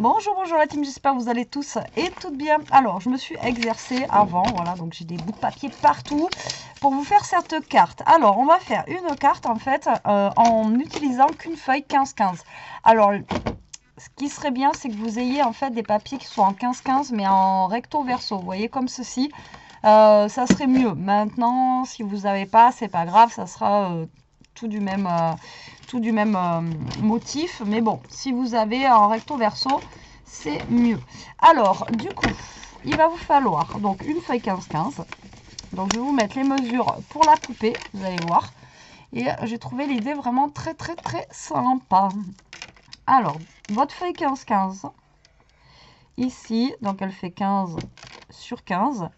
Bonjour, bonjour la team, j'espère que vous allez tous et toutes bien. Alors, je me suis exercée avant, voilà, donc j'ai des bouts de papier partout pour vous faire cette carte. Alors, on va faire une carte en fait en n'utilisant qu'une feuille 15-15. Alors, ce qui serait bien, c'est que vous ayez en fait des papiers qui sont en 15-15 mais en recto verso, vous voyez, comme ceci. Ça serait mieux. Maintenant, si vous n'avez pas, c'est pas grave, ça sera tout du même motif. Mais bon, si vous avez en recto verso, c'est mieux. Alors, du coup, il va vous falloir donc une feuille 15-15. Donc, je vais vous mettre les mesures pour la couper, vous allez voir. Et j'ai trouvé l'idée vraiment très sympa. Alors, votre feuille 15-15, ici, donc elle fait 15 sur 15.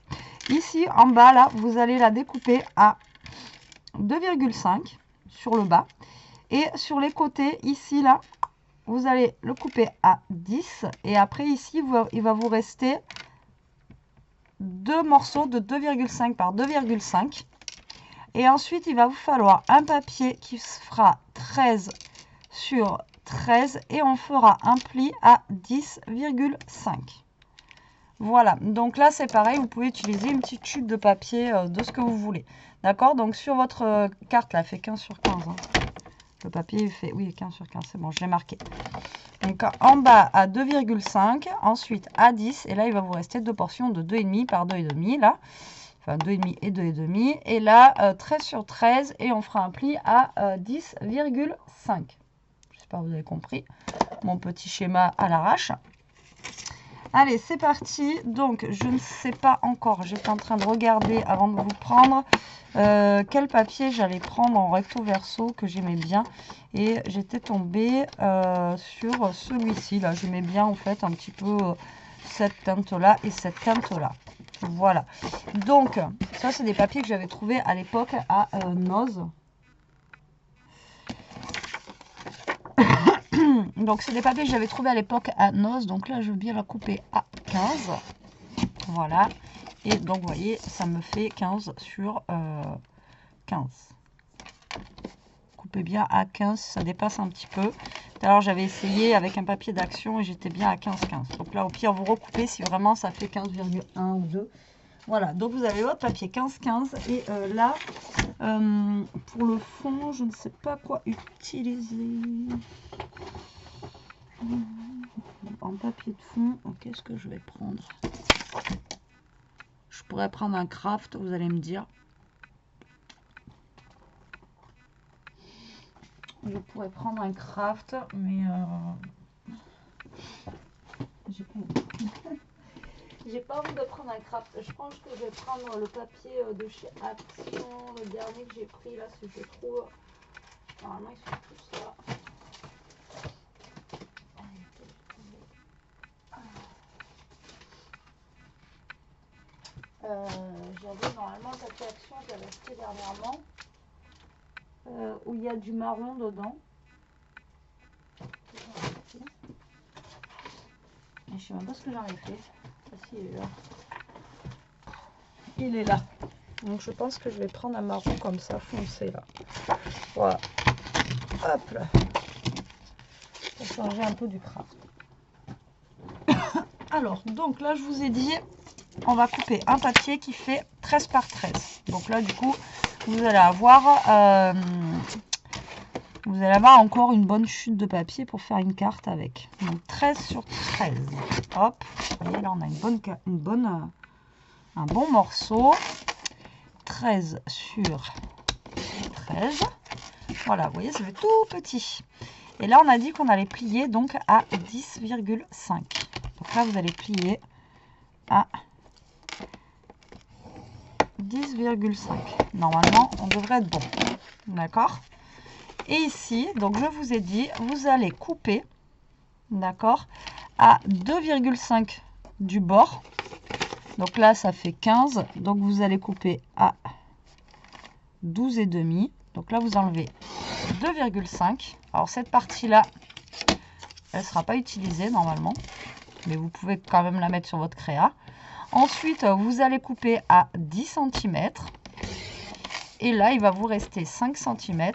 Ici, en bas, là, vous allez la découper à 2,5 sur le bas. Et sur les côtés, ici, là, vous allez le couper à 10. Et après, ici, il va vous rester deux morceaux de 2,5 par 2,5. Et ensuite, il va vous falloir un papier qui fera 13 sur 13. Et on fera un pli à 10,5. Voilà, donc là c'est pareil, vous pouvez utiliser une petite chute de papier de ce que vous voulez. D'accord, donc sur votre carte, là, fait 15 sur 15. Hein. Le papier il fait, oui, 15 sur 15, c'est bon, je l'ai marqué. Donc en bas à 2,5, ensuite à 10, et là il va vous rester deux portions de 2,5 par 2,5, là. Enfin 2,5 et 2,5. Et là, 13 sur 13, et on fera un pli à 10,5. J'espère que vous avez compris mon petit schéma à l'arrache. Allez, c'est parti. Donc, je ne sais pas encore. J'étais en train de regarder avant de vous prendre quel papier j'allais prendre en recto verso que j'aimais bien. Et j'étais tombée sur celui-ci. Là, j'aimais bien en fait un petit peu cette teinte-là et cette teinte-là. Voilà. Donc, ça, c'est des papiers que j'avais trouvés à l'époque à Noz. Donc, c'est des papiers que j'avais trouvés à l'époque à Noz. Donc là, je veux bien la couper à 15. Voilà. Et donc, vous voyez, ça me fait 15 sur 15. Coupez bien à 15, ça dépasse un petit peu. Tout à l'heure, j'avais essayé avec un papier d'action et j'étais bien à 15-15. Donc là, au pire, vous recoupez si vraiment ça fait 15,1 ou 2. Voilà, donc vous avez votre papier 15-15. Et là, pour le fond, je ne sais pas quoi utiliser. En papier de fond, qu'est-ce que je vais prendre? Je pourrais prendre un craft, vous allez me dire. Je pourrais prendre un craft, mais j'ai pas envie de prendre un craft. Je pense que je vais prendre le papier de chez Action, le dernier que j'ai pris là, si je le trouve. Normalement, ils sont tous là. J'avais normalement le papier Action, j'avais acheté dernièrement, où il y a du marron dedans. Et je sais même pas ce que j'en ai fait. Ah si, il est là. Il est là. Donc je pense que je vais prendre un marron comme ça, foncé là. Voilà. Hop là. Pour changer un peu du craft. Alors, donc là je vous ai dit, on va couper un papier qui fait 13 par 13. Donc là du coup, vous allez avoir encore une bonne chute de papier pour faire une carte avec. Donc 13 sur 13. Hop. Vous voyez là on a un bon morceau. 13 sur 13. Voilà, vous voyez, c'est tout petit. Et là, on a dit qu'on allait plier donc à 10,5. Donc là, vous allez plier à 10,5. Normalement, on devrait être bon. D'accord? Et ici, donc je vous ai dit, vous allez couper, d'accord, à 2,5 du bord. Donc là, ça fait 15. Donc vous allez couper à 12,5. Donc là, vous enlevez 2,5. Alors cette partie-là, elle ne sera pas utilisée normalement. Mais vous pouvez quand même la mettre sur votre créa. Ensuite, vous allez couper à 10 cm. Et là, il va vous rester 5 cm.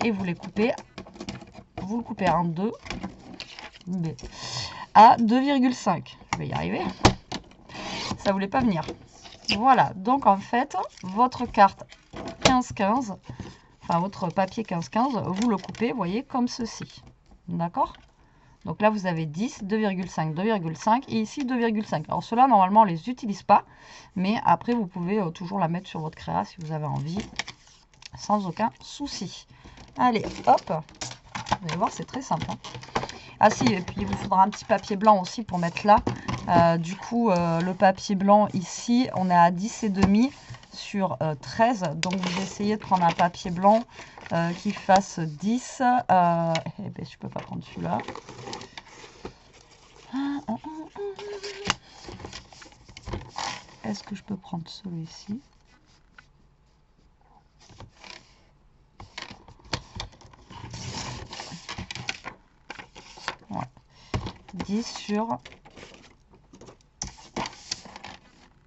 Et vous le coupez en deux. à 2,5. Je vais y arriver. Ça voulait pas venir. Voilà, donc en fait, votre carte 15-15, enfin votre papier 15-15, vous le coupez, vous voyez, comme ceci. D'accord? Donc là, vous avez 10, 2,5, 2,5 et ici 2,5. Alors ceux-là, normalement, on ne les utilise pas, mais après, vous pouvez toujours la mettre sur votre créa si vous avez envie, sans aucun souci. Allez, hop, vous allez voir, c'est très simple. Hein. Ah si, et puis il vous faudra un petit papier blanc aussi pour mettre là. Du coup, le papier blanc ici, on est à 10,5 sur 13. Donc vous essayez de prendre un papier blanc qui fasse 10. Eh ben, je peux pas prendre celui-là. Est-ce que je peux prendre celui-ci? Ouais. 10 sur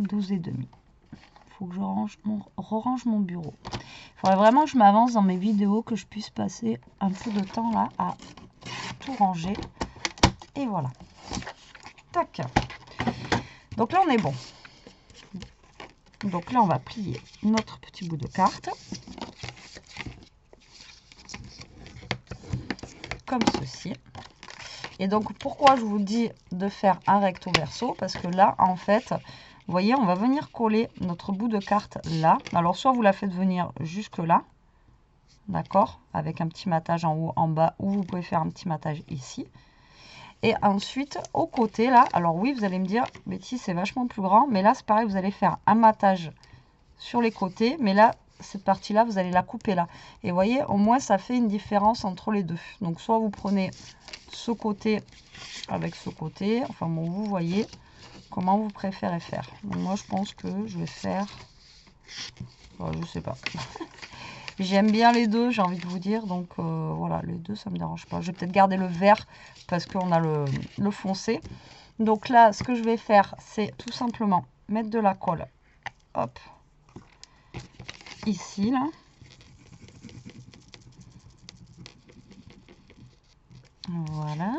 12,5. Faut que je range mon bureau. Il faudrait vraiment que je m'avance dans mes vidéos, que je puisse passer un peu de temps là à tout ranger. Et voilà. Tac. Donc là, on est bon. Donc là, on va plier notre petit bout de carte. Comme ceci. Et donc, pourquoi je vous dis de faire un recto verso? Parce que là, en fait, vous voyez, on va venir coller notre bout de carte là. Alors, soit vous la faites venir jusque là. D'accord? Avec un petit matage en haut, en bas, ou vous pouvez faire un petit matage ici. Et ensuite, au côté, là, alors oui, vous allez me dire, Betty, c'est vachement plus grand. Mais là, c'est pareil, vous allez faire un matage sur les côtés. Mais là, cette partie-là, vous allez la couper là. Et vous voyez, au moins, ça fait une différence entre les deux. Donc, soit vous prenez ce côté avec ce côté. Enfin, bon, vous voyez comment vous préférez faire. Donc, moi, je pense que je vais faire... je sais pas. J'aime bien les deux, j'ai envie de vous dire. Donc, voilà, les deux, ça me dérange pas. Je vais peut-être garder le vert parce qu'on a le foncé. Donc là, ce que je vais faire, c'est tout simplement mettre de la colle. Hop. Ici, là. Voilà.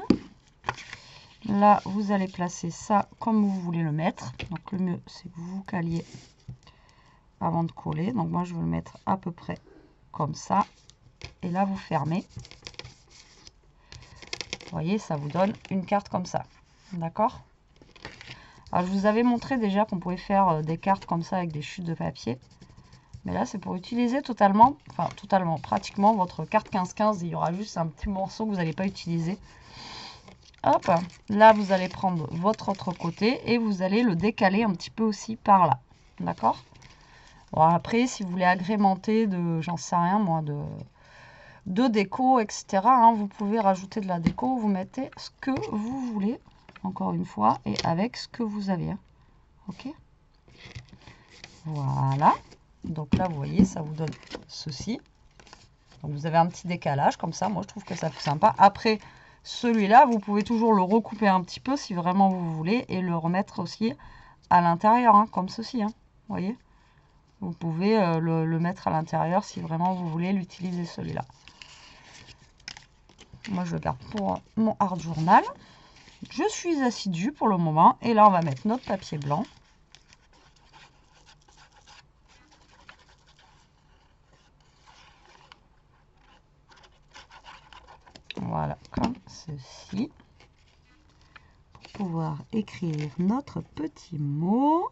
Là, vous allez placer ça comme vous voulez le mettre. Donc, le mieux, c'est que vous caliez avant de coller. Donc, moi, je vais le mettre à peu près comme ça. Et là, vous fermez. Vous voyez, ça vous donne une carte comme ça. D'accord? Alors, je vous avais montré déjà qu'on pouvait faire des cartes comme ça avec des chutes de papier. Mais là, c'est pour utiliser totalement, enfin totalement, pratiquement votre carte 15-15. Il y aura juste un petit morceau que vous n'allez pas utiliser. Hop, là, vous allez prendre votre autre côté et vous allez le décaler un petit peu aussi par là. D'accord? Bon, après, si vous voulez agrémenter de, j'en sais rien moi, de déco, etc., hein, vous pouvez rajouter de la déco. Vous mettez ce que vous voulez, encore une fois, et avec ce que vous avez. Hein. Ok? Voilà. Donc là, vous voyez, ça vous donne ceci. Donc vous avez un petit décalage comme ça. Moi, je trouve que ça fait sympa. Après, celui-là, vous pouvez toujours le recouper un petit peu si vraiment vous voulez et le remettre aussi à l'intérieur, hein, comme ceci. Hein. Vous voyez? Vous pouvez le mettre à l'intérieur si vraiment vous voulez l'utiliser celui-là. Moi, je le garde pour mon art journal. Je suis assidue pour le moment. Et là, on va mettre notre papier blanc. Voilà, comme ceci. Pour pouvoir écrire notre petit mot.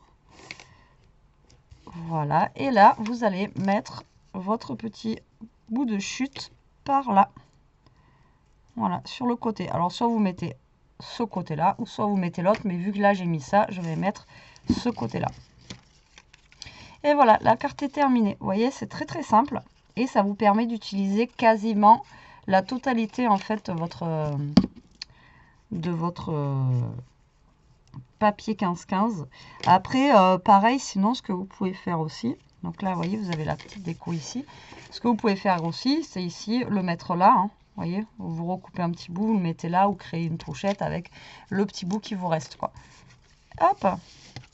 Voilà, et là, vous allez mettre votre petit bout de chute par là. Voilà, sur le côté. Alors, soit vous mettez ce côté-là, ou soit vous mettez l'autre. Mais vu que là, j'ai mis ça, je vais mettre ce côté-là. Et voilà, la carte est terminée. Vous voyez, c'est très très simple. Et ça vous permet d'utiliser quasiment la totalité, en fait, de votre papier 15-15. Après, pareil, sinon, ce que vous pouvez faire aussi, donc là, vous voyez, vous avez la petite déco ici. Ce que vous pouvez faire aussi, c'est ici, le mettre là, hein, vous voyez, vous recoupez un petit bout, vous le mettez là, ou créez une trouchette avec le petit bout qui vous reste, quoi. Hop,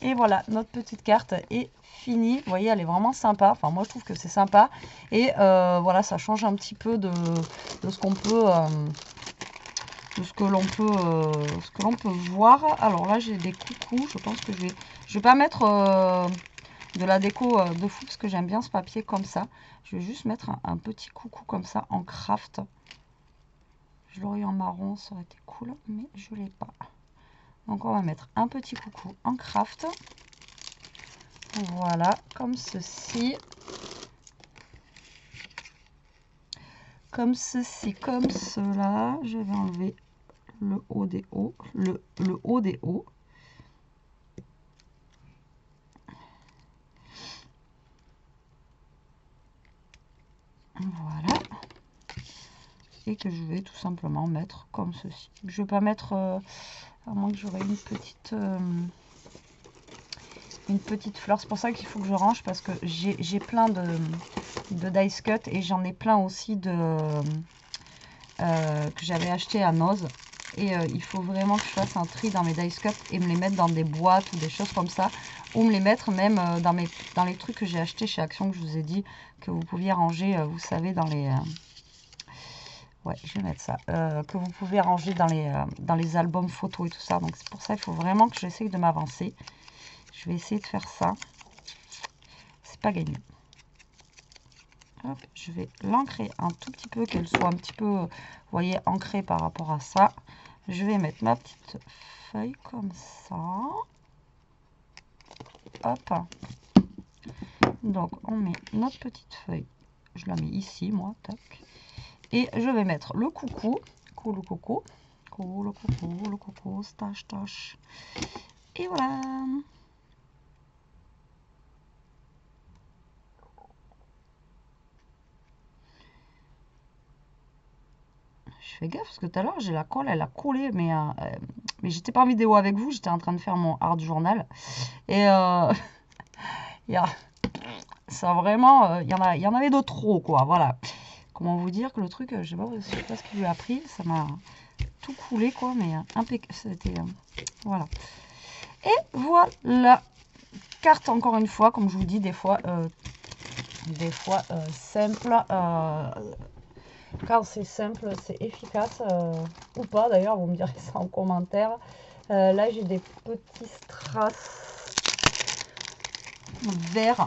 et voilà, notre petite carte est finie. Vous voyez, elle est vraiment sympa. Enfin, moi, je trouve que c'est sympa. Et voilà, ça change un petit peu de ce qu'on peut de ce que l'on peut voir. Alors là, j'ai des coucous. Je pense que je vais pas mettre de la déco de fou parce que j'aime bien ce papier comme ça. Je vais juste mettre un petit coucou comme ça en craft. Je l'aurais eu en marron, ça aurait été cool, mais je l'ai pas. Donc on va mettre un petit coucou en craft. Voilà, comme ceci. Comme ceci, comme cela. Je vais enlever le haut des hauts. Le haut des hauts. Voilà. Et que je vais tout simplement mettre comme ceci. Je vais pas mettre, à moins que j'aurai une petite fleur. C'est pour ça qu'il faut que je range parce que j'ai plein de dice cut et j'en ai plein aussi que j'avais acheté à Noz. Et il faut vraiment que je fasse un tri dans mes dice cut et me les mettre dans des boîtes ou des choses comme ça. Ou me les mettre même dans les trucs que j'ai achetés chez Action, que je vous ai dit que vous pouviez ranger, vous savez, dans les... ouais, je vais mettre ça. Que vous pouvez ranger dans les albums photos et tout ça. Donc c'est pour ça qu'il faut vraiment que j'essaye de m'avancer. Je vais essayer de faire ça. C'est pas gagné. Hop, je vais l'ancrer un tout petit peu, qu'elle soit un petit peu, vous voyez, ancrée par rapport à ça. Je vais mettre ma petite feuille comme ça. Hop. Donc, on met notre petite feuille. Je la mets ici, moi. Tac. Et je vais mettre le coucou. Le coucou, stache. Et voilà. Je fais gaffe parce que tout à l'heure, j'ai la colle, elle a collé, mais j'étais pas en vidéo avec vous, j'étais en train de faire mon art journal. Et ça vraiment, il y en avait de trop, quoi, voilà. Comment vous dire que le truc, je sais pas ce qu'il lui a pris, ça m'a tout coulé, quoi, mais impeccable, c'était, voilà. Et voilà, carte encore une fois, comme je vous dis, des fois simple. Quand c'est simple, c'est efficace ou pas. D'ailleurs, vous me direz ça en commentaire. Là, j'ai des petits strass verts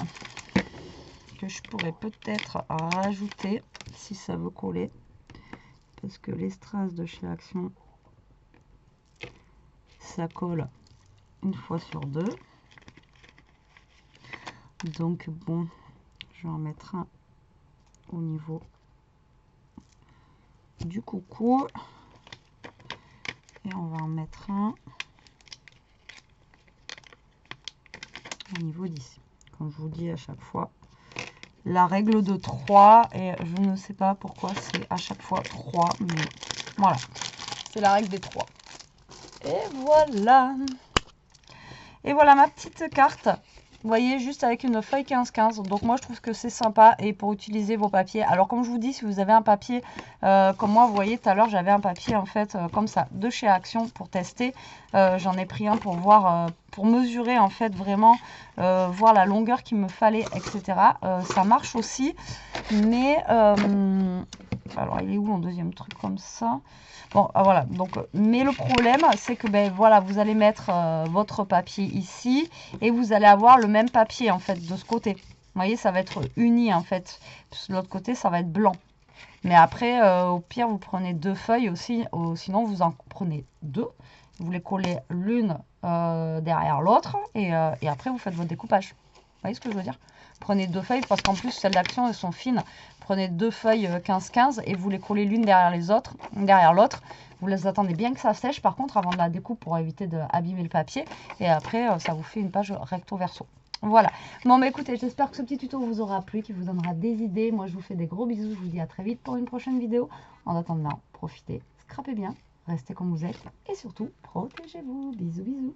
que je pourrais peut-être rajouter si ça veut coller. Parce que les strass de chez Action, ça colle une fois sur deux. Donc bon, je vais en mettre un au niveau du coucou. Et on va en mettre un au niveau d'ici. Comme je vous dis à chaque fois, la règle de 3, et je ne sais pas pourquoi c'est à chaque fois 3, mais voilà, c'est la règle des 3. Et voilà. Et voilà ma petite carte. Vous voyez, juste avec une feuille 15-15. Donc moi, je trouve que c'est sympa et pour utiliser vos papiers. Alors comme je vous dis, si vous avez un papier, comme moi, vous voyez, tout à l'heure, j'avais un papier en fait comme ça, de chez Action pour tester. J'en ai pris un pour voir, pour mesurer en fait vraiment, voir la longueur qu'il me fallait, etc. Ça marche aussi. Mais, alors il est où mon deuxième truc comme ça ? Bon, voilà, donc, mais le problème, c'est que, ben voilà, vous allez mettre votre papier ici et vous allez avoir le même papier, en fait, de ce côté. Vous voyez, ça va être uni, en fait. De l'autre côté, ça va être blanc. Mais après, au pire, vous prenez deux feuilles aussi, sinon vous en prenez deux. Vous les collez l'une derrière l'autre et après, vous faites votre découpage. Vous voyez ce que je veux dire? Prenez deux feuilles, parce qu'en plus, celles d'Action, elles sont fines. Prenez deux feuilles 15-15 et vous les collez l'une derrière l'autre. Vous les attendez bien que ça sèche, par contre, avant de la découpe, pour éviter d'abîmer le papier. Et après, ça vous fait une page recto verso. Voilà. Bon, bah écoutez, j'espère que ce petit tuto vous aura plu, qu'il vous donnera des idées. Moi, je vous fais des gros bisous. Je vous dis à très vite pour une prochaine vidéo. En attendant, profitez, scrapez bien, restez comme vous êtes et surtout, protégez-vous. Bisous, bisous.